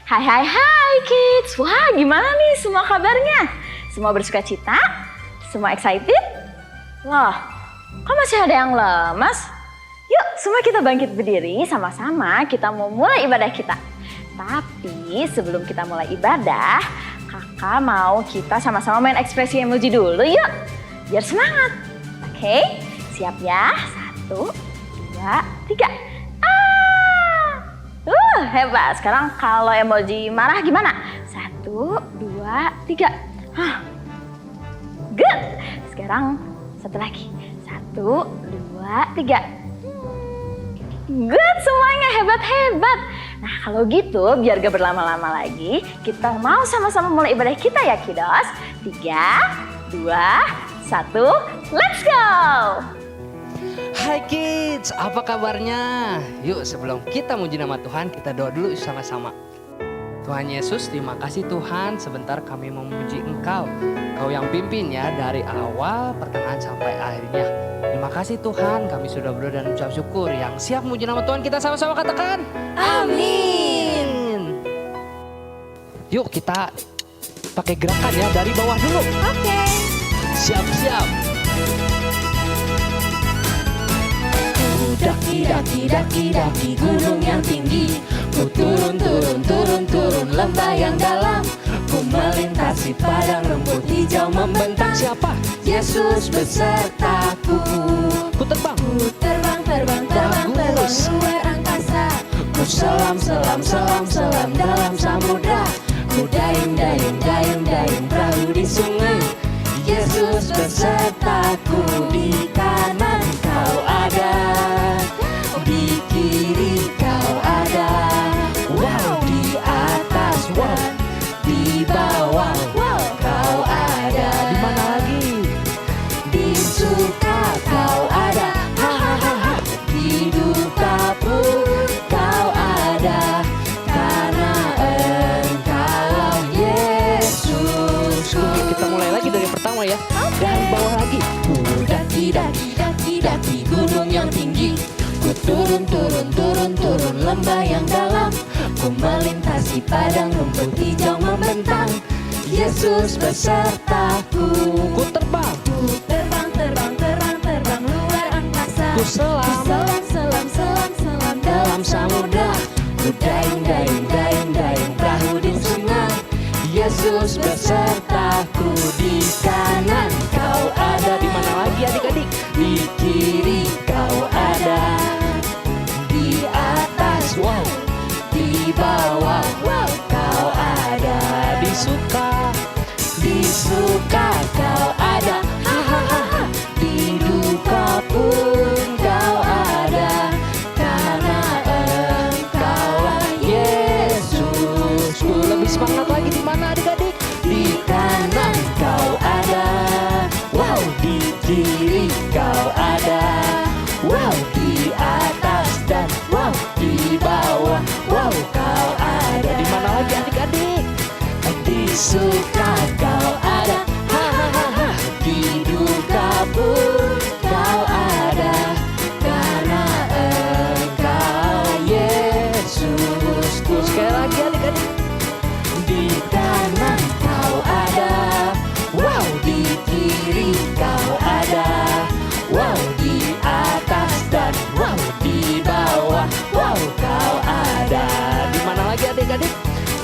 Hai hai hai kids, wah gimana nih semua kabarnya? Semua bersuka cita? Semua excited? Loh, kok masih ada yang lemas? Yuk semua kita bangkit berdiri sama-sama kita mau mulai ibadah kita. Tapi sebelum kita mulai ibadah, kakak mau kita sama-sama main ekspresi emoji dulu yuk. Biar semangat, oke? Siap ya? 1, 2, 3. Hebat. Sekarang kalau emoji marah gimana? 1, 2, 3. Good. Sekarang satu lagi. 1, 2, 3. Good semuanya, hebat-hebat. Nah kalau gitu biar gak berlama-lama lagi, kita mau sama-sama mulai ibadah kita ya kiddos. 3, 2, 1, let's go! Hai kids, apa kabarnya? Yuk sebelum kita muji nama Tuhan, kita doa dulu sama-sama. Tuhan Yesus, terima kasih Tuhan, sebentar kami memuji Engkau. Kau yang pimpin ya dari awal, pertengahan sampai akhirnya. Terima kasih Tuhan, kami sudah berdoa dan ucap syukur. Yang siap muji nama Tuhan, kita sama-sama katakan amin. Yuk kita pakai gerakan ya dari bawah dulu. Oke. Siap-siap. Daki gunung yang tinggi, ku turun lembah yang dalam, ku melintasi padang rumput hijau membentang. Siapa? Yesus besertaku. Ku terbang luar angkasa, ku selam dalam samudra, ku dayung perahu di sungai. Yesus besertaku, di kanan kau ada, di kiri kau ada, wow, di atas, wow, di bawah, wow, kau ada. Di mana lagi? Di suka kau ada, hahaha, di duka pun kau ada, karena Engkaulah Yesus. Kita mulai lagi dari pertama ya. Dari bawah lagi. Ku daki gunung yang tinggi, ku turun lembah yang dalam, ku melintasi padang rumput hijau membentang. Yesus besertaku. Ku terbang. Ku terbang luar angkasa, Ku selam dalam samudra, ku dayung perahu di sungai. Yesus besertaku, di kanan kau ada. Di mana lagi adik-adik? Di kiri kau ada, di atas, wow, di bawah, wow, kau ada. Di suka kau ada, hahaha, di duka pun kau ada, karena Engkaulah Yesus. Lebih semangat lagi di mana adik-adik? Di kanan kau ada, wow, di kiri kau ada, wow, di atas dan wow, di bawah, wow, kau ada. Di mana lagi adik-adik? Di suka kau ada, hahaha, di duka pun kau ada, karena Engkau Yesus. Sekali lagi adik-adik. Di kanan kau ada, wow, di kiri kau ada, wow, di atas dan wow, di bawah, wow, kau ada. Di mana lagi adik-adik?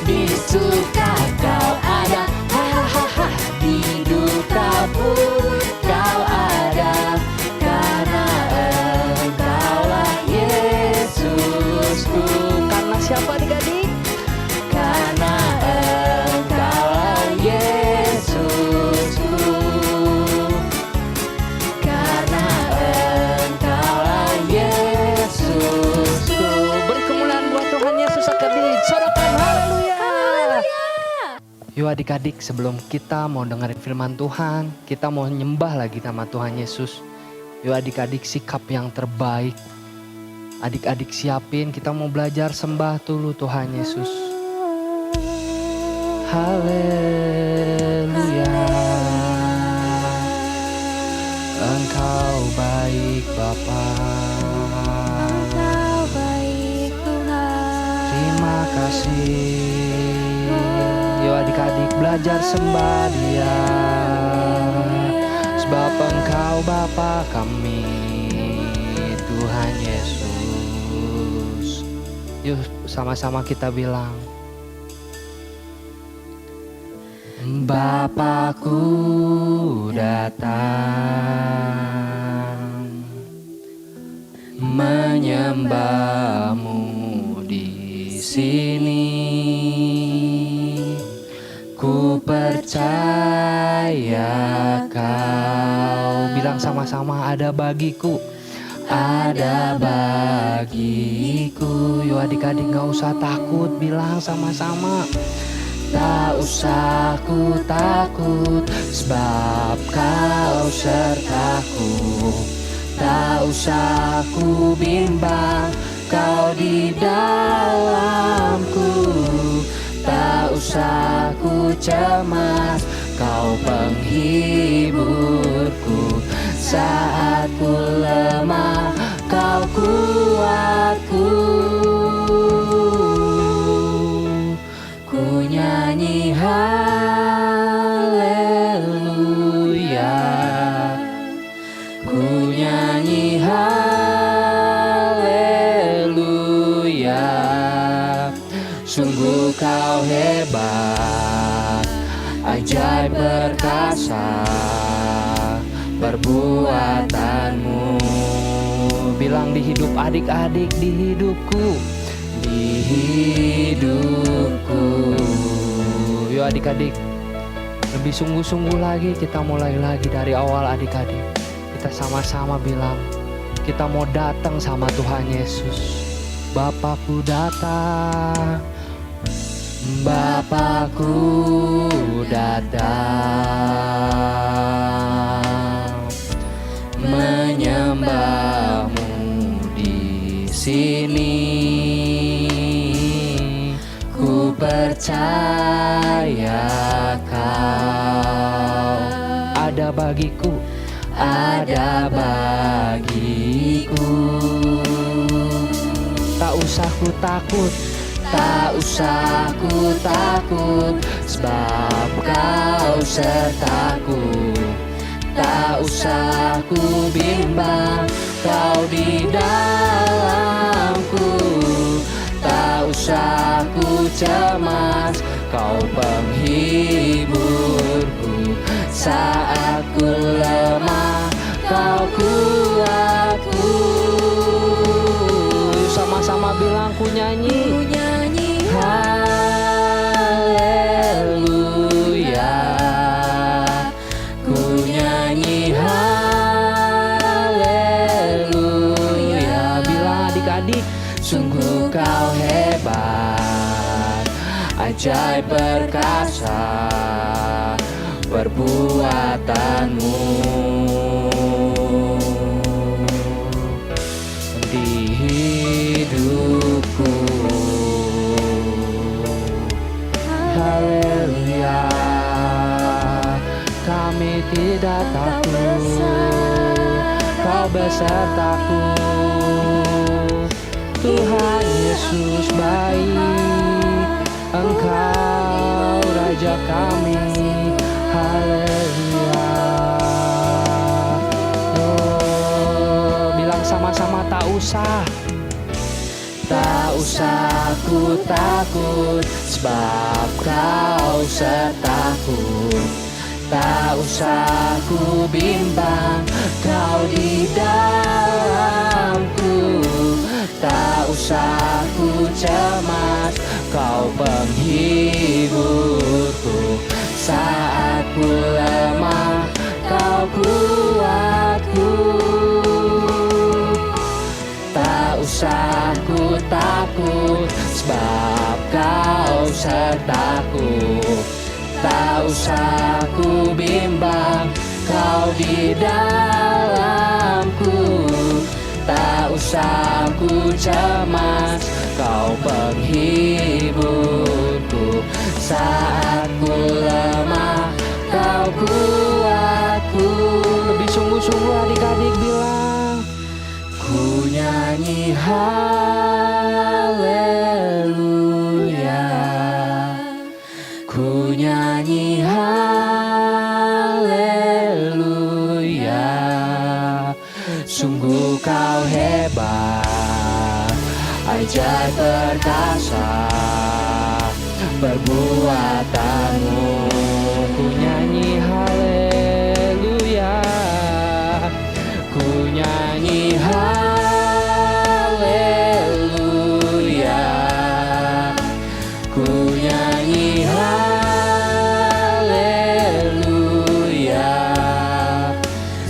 Di suka kau ada, hahaha, di duka pun kau ada, karena Engkaulah Yesusku. Karena siapa adik-adik? Karena Engkaulah Yesusku. Karena Engkaulah Yesusku. Beri kemuliaan buat Tuhan Yesus adik-adik. Sorakan haleluya. Yuk adik-adik, sebelum kita mau dengerin firman Tuhan, kita mau nyembah lagi nama Tuhan Yesus. Yuk adik-adik, sikap yang terbaik. Adik-adik siapin, kita mau belajar sembah dulu Tuhan Yesus. Haleluya. Engkau baik Bapa. Engkau baik Tuhan. Terima kasih Ayo adik-adik belajar sembah Dia, sebab Engkau Bapa kami, Tuhan Yesus. Yuk sama-sama kita bilang, Bapakku datang menyembahmu di sini. Ku percaya Kau, bilang sama-sama, ada bagiku, ada bagiku. Yuk adik-adik gak usah takut, bilang sama-sama. Tak usah ku takut, sebab Kau sertaku. Tak usah ku bimbang, Kau di dalamku. Tak usah ku cemas, Kau penghiburku. Saat ku lemah, Kau kuatku. Ku nyanyi haleluya, ku nyanyi haleluya. Sungguh Kau hebat, ajaib perkasa perbuatanmu. Bilang di hidup adik-adik, di hidupku, di hidupku. Yuk adik-adik, lebih sungguh-sungguh lagi, kita mulai lagi dari awal adik-adik. Kita sama-sama bilang, kita mau datang sama Tuhan Yesus. Bapakku datang, Bapakku datang menyembahmu di sini. Ku percaya Kau ada bagiku, ada bagiku. Tak usah ku takut, tak usah ku takut, sebab Kau sertaku. Tak usah ku bimbang, Kau di dalamku. Tak usah ku cemas, Kau penghiburku. Saat ku lemah, Kau kuatku. Sama-sama bilang, ku nyanyi, haleluya, ku nyanyi haleluya. Bilang adik-adik, sungguh Kau hebat, ajaib perkasa perbuatanmu. Di hidupku, haleluya, kami tidak takut, Kau besertaku. Tuhan Yesus baik, Engkau Raja kami, haleluya. Oh, bilang sama-sama, tak usah, tak usah ku takut, sebab Kau sertaku. Tak usah ku bimbang, Kau di dalamku. Tak usah ku cemas, Kau penghiburku. Saat ku lemah, Kau kuatku. Tak usah ku takut, sebab Kau sertaku. Tak usah ku bimbang, Kau di dalamku. Tak usah ku cemas, Kau penghiburku. Saat ku lemah, Kau kuatku. Lebih sungguh-sungguh adik-adik bilang, ku nyanyi haleluya, ku nyanyi haleluya. Sungguh kau hebat, ajaib perkasa perbuatanmu. Ku nyanyi haleluya, ku nyanyi haleluya, ku nyanyi haleluya.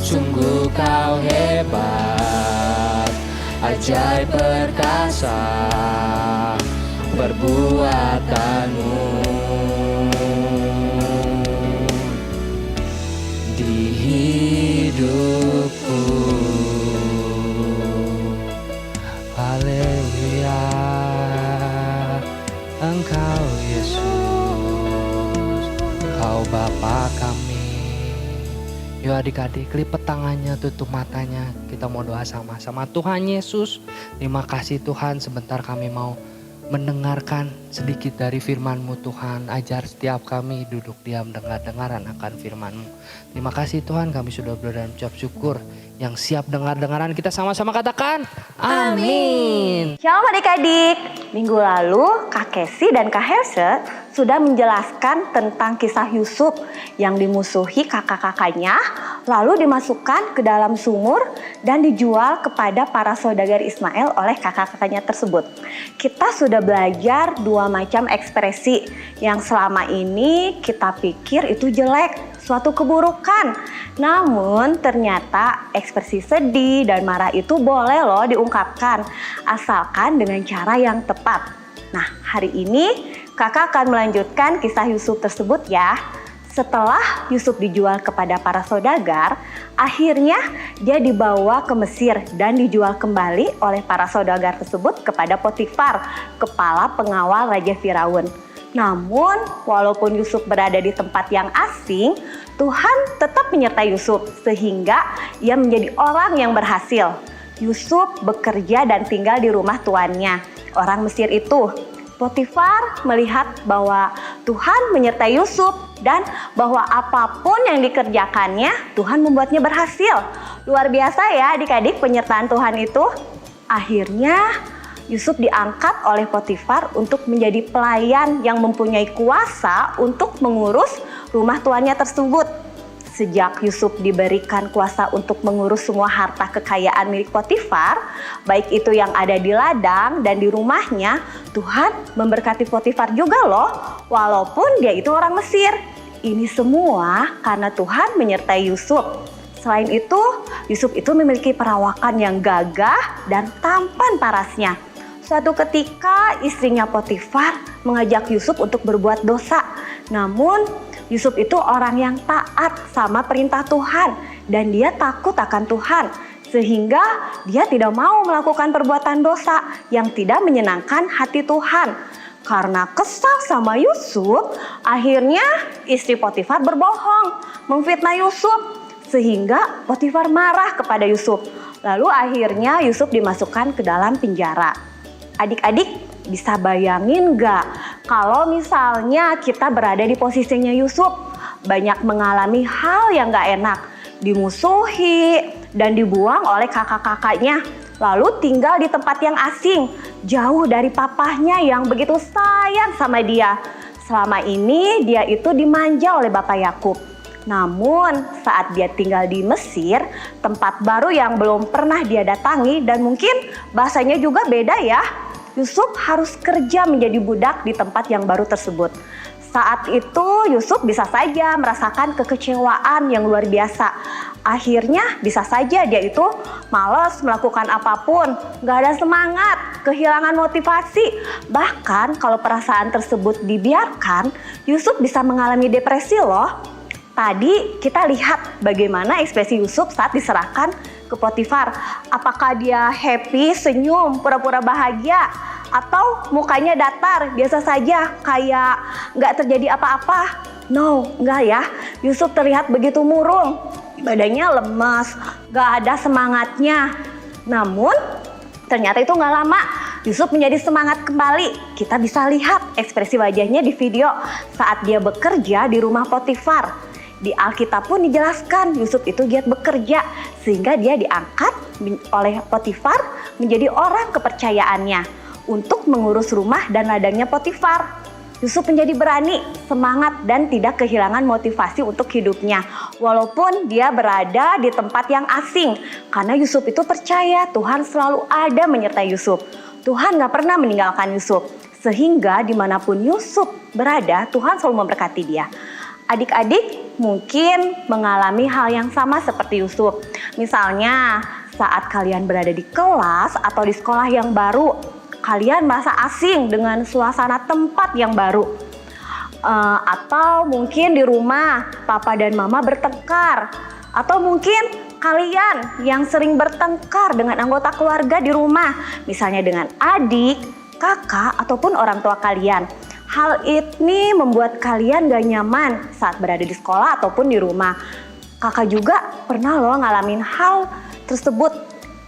Sungguh kau hebat, ajaib perkasa perbuatanmu. Di hidupku, haleluya, Engkau Yesus, Kau Bapa kami. Yuk adik-adik, lipet tangannya, tutup matanya. Kita mau doa sama-sama. Tuhan Yesus, terima kasih Tuhan, sebentar kami mau mendengarkan sedikit dari firman-Mu Tuhan. Ajar setiap kami duduk diam dengar-dengaran akan firman-Mu. Terima kasih Tuhan, kami sudah berdoa dan ucap syukur. Yang siap dengar-dengaran kita sama-sama katakan amin. Shalom adik-adik. Minggu lalu Kak Kesi dan Kak Herse sudah menjelaskan tentang kisah Yusuf yang dimusuhi kakak-kakaknya, lalu dimasukkan ke dalam sumur dan dijual kepada para saudagar Ismail oleh kakak-kakaknya tersebut. Kita sudah belajar dua macam ekspresi yang selama ini kita pikir itu jelek, suatu keburukan. Namun ternyata ekspresi sedih dan marah itu boleh loh diungkapkan, asalkan dengan cara yang tepat. Nah, hari ini kakak akan melanjutkan kisah Yusuf tersebut ya. Setelah Yusuf dijual kepada para saudagar, akhirnya dia dibawa ke Mesir dan dijual kembali oleh para saudagar tersebut kepada Potifar, kepala pengawal Raja Firaun. Namun, walaupun Yusuf berada di tempat yang asing, Tuhan tetap menyertai Yusuf sehingga ia menjadi orang yang berhasil. Yusuf bekerja dan tinggal di rumah tuannya, orang Mesir itu. Potifar melihat bahwa Tuhan menyertai Yusuf dan bahwa apapun yang dikerjakannya, Tuhan membuatnya berhasil. Luar biasa ya adik-adik penyertaan Tuhan itu. Akhirnya Yusuf diangkat oleh Potifar untuk menjadi pelayan yang mempunyai kuasa untuk mengurus rumah tuannya tersebut. Sejak Yusuf diberikan kuasa untuk mengurus semua harta kekayaan milik Potifar, baik itu yang ada di ladang dan di rumahnya, Tuhan memberkati Potifar juga loh, walaupun dia itu orang Mesir. Ini semua karena Tuhan menyertai Yusuf. Selain itu, Yusuf itu memiliki perawakan yang gagah dan tampan parasnya. Suatu ketika istrinya Potifar mengajak Yusuf untuk berbuat dosa. Namun Yusuf itu orang yang taat sama perintah Tuhan dan dia takut akan Tuhan. Sehingga dia tidak mau melakukan perbuatan dosa yang tidak menyenangkan hati Tuhan. Karena kesal sama Yusuf, akhirnya istri Potifar berbohong, memfitnah Yusuf. Sehingga Potifar marah kepada Yusuf. Lalu akhirnya Yusuf dimasukkan ke dalam penjara. Adik-adik bisa bayangin gak kalau misalnya kita berada di posisinya Yusuf, banyak mengalami hal yang gak enak, dimusuhi dan dibuang oleh kakak-kakaknya, lalu tinggal di tempat yang asing, jauh dari papahnya yang begitu sayang sama dia. Selama ini dia itu dimanja oleh Bapak Yakub. Namun saat dia tinggal di Mesir, tempat baru yang belum pernah dia datangi dan mungkin bahasanya juga beda ya, Yusuf harus kerja menjadi budak di tempat yang baru tersebut. Saat itu Yusuf bisa saja merasakan kekecewaan yang luar biasa. Akhirnya bisa saja dia itu malas melakukan apapun, gak ada semangat, kehilangan motivasi. Bahkan kalau perasaan tersebut dibiarkan, Yusuf bisa mengalami depresi loh. Tadi kita lihat bagaimana ekspresi Yusuf saat diserahkan ke Potifar. Apakah dia happy, senyum, pura-pura bahagia, atau mukanya datar, biasa saja, kayak nggak terjadi apa-apa? No, nggak ya. Yusuf terlihat begitu murung, badannya lemas, nggak ada semangatnya. Namun ternyata itu nggak lama. Yusuf menjadi semangat kembali. Kita bisa lihat ekspresi wajahnya di video saat dia bekerja di rumah Potifar. Di Alkitab pun dijelaskan Yusuf itu giat bekerja sehingga dia diangkat oleh Potifar menjadi orang kepercayaannya untuk mengurus rumah dan ladangnya Potifar. Yusuf menjadi berani, semangat, dan tidak kehilangan motivasi untuk hidupnya. Walaupun dia berada di tempat yang asing. Karena Yusuf itu percaya Tuhan selalu ada menyertai Yusuf. Tuhan gak pernah meninggalkan Yusuf. Sehingga dimanapun Yusuf berada, Tuhan selalu memberkati dia. Adik-adik mungkin mengalami hal yang sama seperti Yusuf. Misalnya saat kalian berada di kelas atau di sekolah yang baru, kalian merasa asing dengan suasana tempat yang baru. Atau mungkin di rumah papa dan mama bertengkar. Atau mungkin kalian yang sering bertengkar dengan anggota keluarga di rumah. Misalnya dengan adik, kakak, ataupun orang tua kalian. Hal ini membuat kalian gak nyaman saat berada di sekolah ataupun di rumah. Kakak juga pernah loh ngalamin hal tersebut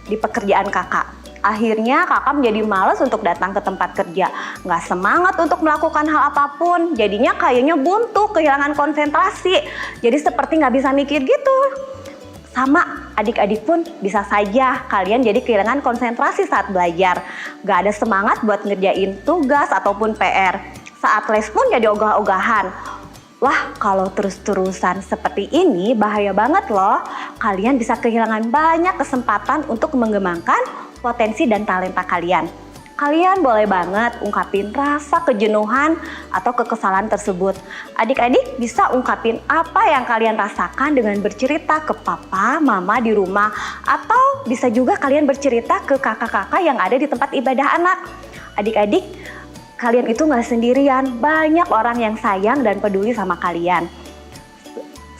di pekerjaan kakak. Akhirnya kakak menjadi malas untuk datang ke tempat kerja. Nggak semangat untuk melakukan hal apapun. Jadinya kayaknya buntu, kehilangan konsentrasi. Jadi seperti nggak bisa mikir gitu. Sama adik-adik pun bisa saja kalian jadi kehilangan konsentrasi saat belajar. Nggak ada semangat buat ngerjain tugas ataupun PR. Saat les pun jadi ogah-ogahan. Wah, kalau terus-terusan seperti ini bahaya banget loh. Kalian bisa kehilangan banyak kesempatan untuk mengembangkan potensi dan talenta kalian. Kalian boleh banget ungkapin rasa kejenuhan atau kekesalan tersebut. Adik-adik bisa ungkapin apa yang kalian rasakan dengan bercerita ke papa, mama di rumah. Atau bisa juga kalian bercerita ke kakak-kakak yang ada di tempat ibadah anak. Adik-adik, kalian itu gak sendirian, banyak orang yang sayang dan peduli sama kalian.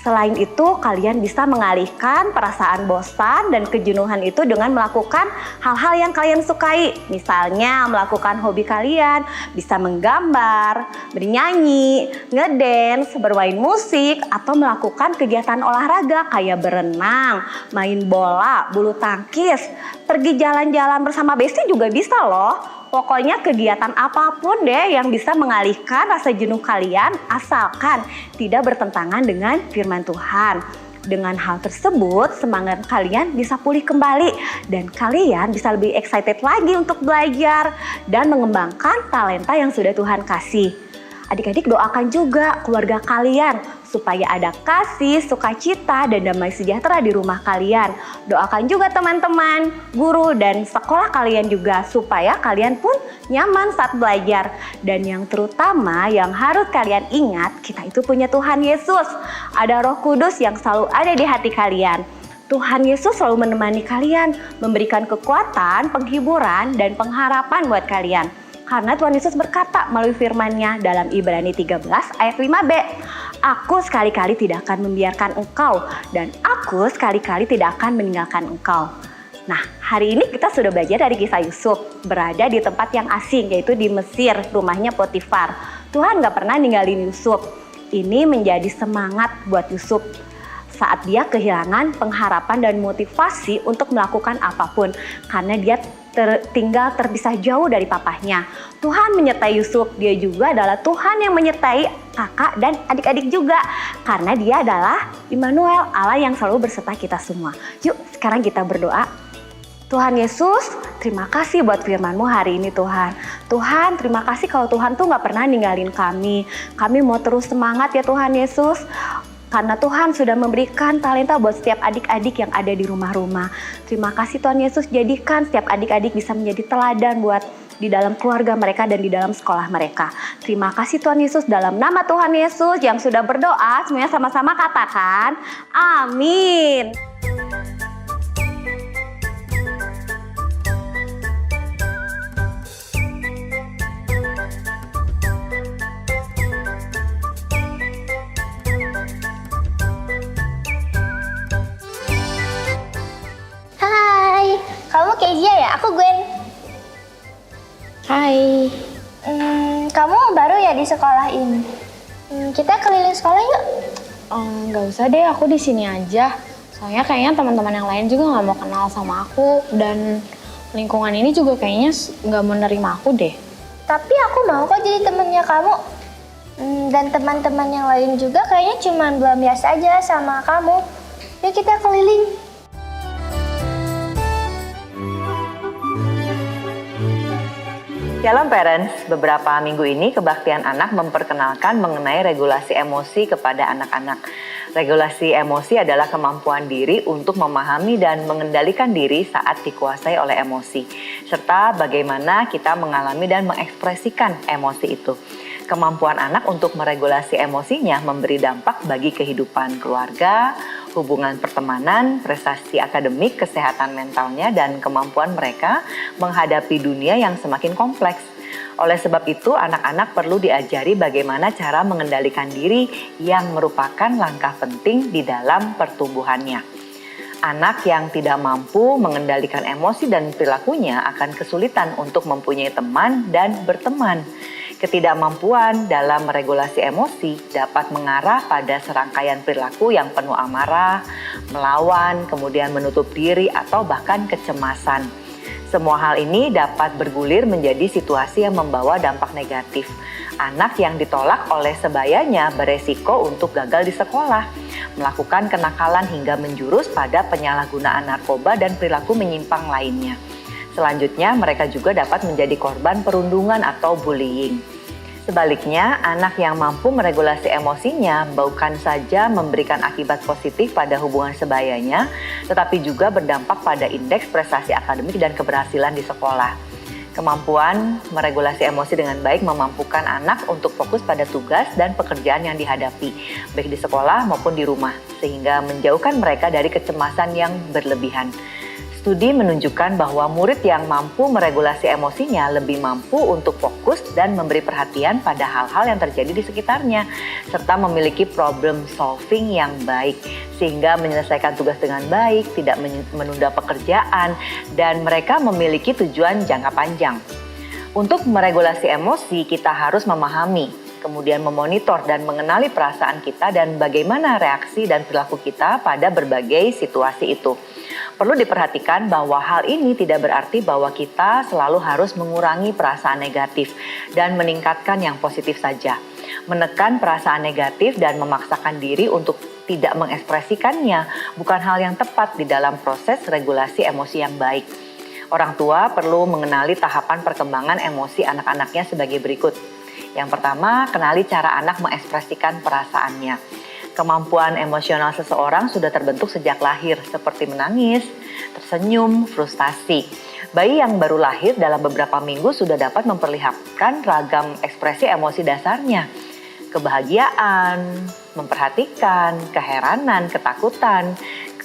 Selain itu, kalian bisa mengalihkan perasaan bosan dan kejenuhan itu dengan melakukan hal-hal yang kalian sukai. Misalnya melakukan hobi kalian, bisa menggambar, bernyanyi, ngedance, bermain musik, atau melakukan kegiatan olahraga kayak berenang, main bola, bulu tangkis, pergi jalan-jalan bersama besti juga bisa loh. Pokoknya kegiatan apapun deh yang bisa mengalihkan rasa jenuh kalian asalkan tidak bertentangan dengan firman Tuhan. Dengan hal tersebut, semangat kalian bisa pulih kembali dan kalian bisa lebih excited lagi untuk belajar dan mengembangkan talenta yang sudah Tuhan kasih. Adik-adik doakan juga keluarga kalian supaya ada kasih, sukacita, dan damai sejahtera di rumah kalian. Doakan juga teman-teman, guru, dan sekolah kalian juga supaya kalian pun nyaman saat belajar. Dan yang terutama yang harus kalian ingat, kita itu punya Tuhan Yesus. Ada Roh Kudus yang selalu ada di hati kalian. Tuhan Yesus selalu menemani kalian, memberikan kekuatan, penghiburan, dan pengharapan buat kalian. Karena Tuhan Yesus berkata melalui firman-Nya dalam Ibrani 13 ayat 5b, "Aku sekali-kali tidak akan membiarkan engkau dan aku sekali-kali tidak akan meninggalkan engkau." Nah, hari ini kita sudah belajar dari kisah Yusuf berada di tempat yang asing, yaitu di Mesir, rumahnya Potifar. Tuhan gak pernah ninggalin Yusuf. Ini menjadi semangat buat Yusuf saat dia kehilangan pengharapan dan motivasi untuk melakukan apapun karena dia tinggal terpisah jauh dari papahnya. Tuhan menyertai Yusuf, dia juga adalah Tuhan yang menyertai kakak dan adik-adik juga karena dia adalah Immanuel, Allah yang selalu berserta kita semua. Yuk sekarang kita berdoa. Tuhan Yesus, terima kasih buat firman-Mu hari ini Tuhan. Tuhan, terima kasih kalau Tuhan tuh gak pernah ninggalin kami. Kami mau terus semangat ya Tuhan Yesus. Karena Tuhan sudah memberikan talenta buat setiap adik-adik yang ada di rumah-rumah. Terima kasih Tuhan Yesus, jadikan setiap adik-adik bisa menjadi teladan buat di dalam keluarga mereka dan di dalam sekolah mereka. Terima kasih Tuhan Yesus, dalam nama Tuhan Yesus yang sudah berdoa, semuanya sama-sama katakan, amin. Kamu Kezia ya? Aku Gwen. Hai. Kamu baru ya di sekolah ini? Kita keliling sekolah yuk. Nggak usah deh, aku di sini aja. Soalnya kayaknya teman-teman yang lain juga nggak mau kenal sama aku dan lingkungan ini juga kayaknya nggak menerima aku deh. Tapi aku mau kok jadi temennya kamu. Dan teman-teman yang lain juga kayaknya cuma belum biasa aja sama kamu. Yuk kita keliling. Shalom parents, beberapa minggu ini Kebaktian Anak memperkenalkan mengenai regulasi emosi kepada anak-anak. Regulasi emosi adalah kemampuan diri untuk memahami dan mengendalikan diri saat dikuasai oleh emosi, serta bagaimana kita mengalami dan mengekspresikan emosi itu. Kemampuan anak untuk meregulasi emosinya memberi dampak bagi kehidupan keluarga, hubungan pertemanan, prestasi akademik, kesehatan mentalnya, dan kemampuan mereka menghadapi dunia yang semakin kompleks. Oleh sebab itu, anak-anak perlu diajari bagaimana cara mengendalikan diri yang merupakan langkah penting di dalam pertumbuhannya. Anak yang tidak mampu mengendalikan emosi dan perilakunya akan kesulitan untuk mempunyai teman dan berteman. Ketidakmampuan dalam meregulasi emosi dapat mengarah pada serangkaian perilaku yang penuh amarah, melawan, kemudian menutup diri, atau bahkan kecemasan. Semua hal ini dapat bergulir menjadi situasi yang membawa dampak negatif. Anak yang ditolak oleh sebayanya beresiko untuk gagal di sekolah, melakukan kenakalan hingga menjurus pada penyalahgunaan narkoba dan perilaku menyimpang lainnya. Selanjutnya, mereka juga dapat menjadi korban perundungan atau bullying. Sebaliknya, anak yang mampu meregulasi emosinya bukan saja memberikan akibat positif pada hubungan sebayanya, tetapi juga berdampak pada indeks prestasi akademik dan keberhasilan di sekolah. Kemampuan meregulasi emosi dengan baik memampukan anak untuk fokus pada tugas dan pekerjaan yang dihadapi, baik di sekolah maupun di rumah, sehingga menjauhkan mereka dari kecemasan yang berlebihan. Studi menunjukkan bahwa murid yang mampu meregulasi emosinya lebih mampu untuk fokus dan memberi perhatian pada hal-hal yang terjadi di sekitarnya, serta memiliki problem solving yang baik, sehingga menyelesaikan tugas dengan baik, tidak menunda pekerjaan, dan mereka memiliki tujuan jangka panjang. Untuk meregulasi emosi, kita harus memahami, kemudian memonitor dan mengenali perasaan kita dan bagaimana reaksi dan perilaku kita pada berbagai situasi itu. Perlu diperhatikan bahwa hal ini tidak berarti bahwa kita selalu harus mengurangi perasaan negatif dan meningkatkan yang positif saja. Menekan perasaan negatif dan memaksakan diri untuk tidak mengekspresikannya bukan hal yang tepat di dalam proses regulasi emosi yang baik. Orang tua perlu mengenali tahapan perkembangan emosi anak-anaknya sebagai berikut. Yang pertama, kenali cara anak mengekspresikan perasaannya. Kemampuan emosional seseorang sudah terbentuk sejak lahir, seperti menangis, tersenyum, frustasi. Bayi yang baru lahir dalam beberapa minggu sudah dapat memperlihatkan ragam ekspresi emosi dasarnya. Kebahagiaan, memperhatikan, keheranan, ketakutan,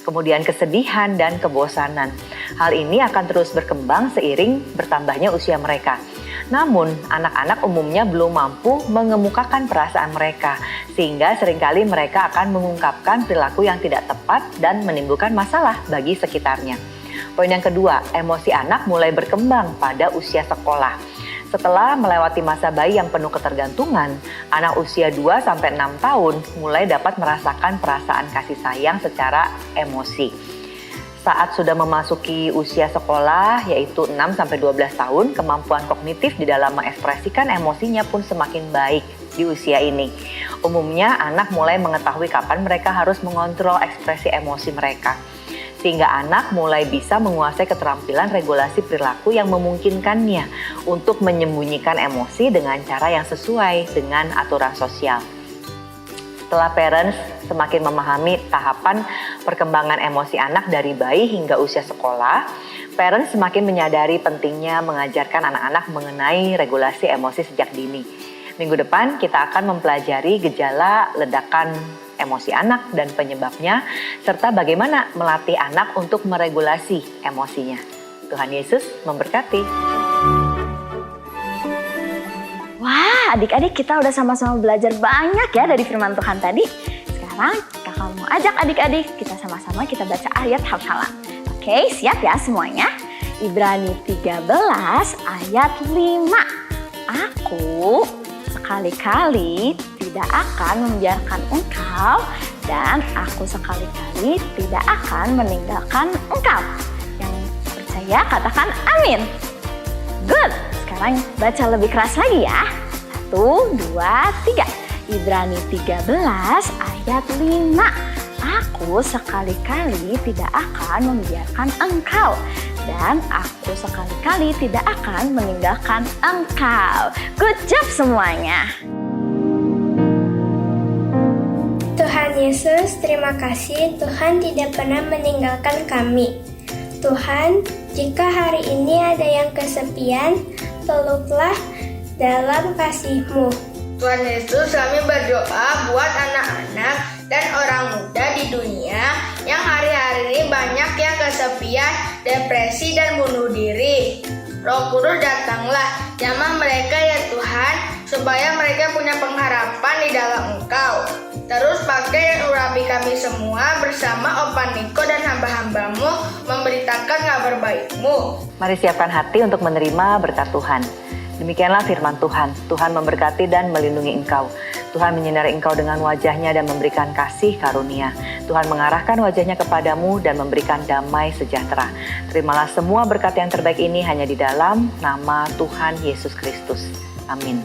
kemudian kesedihan dan kebosanan. Hal ini akan terus berkembang seiring bertambahnya usia mereka. Namun, anak-anak umumnya belum mampu mengemukakan perasaan mereka, sehingga seringkali mereka akan mengungkapkan perilaku yang tidak tepat dan menimbulkan masalah bagi sekitarnya. Poin yang kedua, emosi anak mulai berkembang pada usia sekolah. Setelah melewati masa bayi yang penuh ketergantungan, anak usia 2-6 tahun mulai dapat merasakan perasaan kasih sayang secara emosi. Saat sudah memasuki usia sekolah, yaitu 6-12 tahun, kemampuan kognitif di dalam mengekspresikan emosinya pun semakin baik di usia ini. Umumnya, anak mulai mengetahui kapan mereka harus mengontrol ekspresi emosi mereka. Sehingga anak mulai bisa menguasai keterampilan regulasi perilaku yang memungkinkannya untuk menyembunyikan emosi dengan cara yang sesuai dengan aturan sosial. Setelah parents semakin memahami tahapan perkembangan emosi anak dari bayi hingga usia sekolah, parents semakin menyadari pentingnya mengajarkan anak-anak mengenai regulasi emosi sejak dini. Minggu depan kita akan mempelajari gejala ledakan emosi anak dan penyebabnya, serta bagaimana melatih anak untuk meregulasi emosinya. Tuhan Yesus memberkati. Wah, adik-adik kita udah sama-sama belajar banyak ya dari firman Tuhan tadi. Sekarang kakak mau ajak adik-adik kita sama-sama kita baca ayat hafalan. Oke, siap ya semuanya? Ibrani 13 ayat 5. Aku sekali-kali tidak akan membiarkan engkau dan aku sekali-kali tidak akan meninggalkan engkau. Yang percaya percaya katakan amin. Good. Sekarang baca lebih keras lagi ya. 1, 2, 3. Ibrani 13 ayat 5. Aku sekali-kali tidak akan membiarkan engkau. Dan aku sekali-kali tidak akan meninggalkan engkau. Good job semuanya. Tuhan Yesus, terima kasih Tuhan tidak pernah meninggalkan kami. Tuhan, jika hari ini ada yang kesepian, peluklah dalam kasih-Mu. Tuhan Yesus, kami berdoa buat anak-anak dan orang muda di dunia yang hari-hari ini banyak yang kesepian, depresi, dan bunuh diri. Roh Kudus datanglah, jamah mereka ya Tuhan, supaya mereka punya pengharapan di dalam Engkau. Terus pakai dan urapi kami semua bersama Opa Niko dan hamba-hambamu memberitakan kabar baik-Mu. Mari siapkan hati untuk menerima berkat Tuhan. Demikianlah firman Tuhan. Tuhan memberkati dan melindungi engkau. Tuhan menyinari engkau dengan wajahnya dan memberikan kasih karunia. Tuhan mengarahkan wajahnya kepadamu dan memberikan damai sejahtera. Terimalah semua berkat yang terbaik ini hanya di dalam nama Tuhan Yesus Kristus. Amin.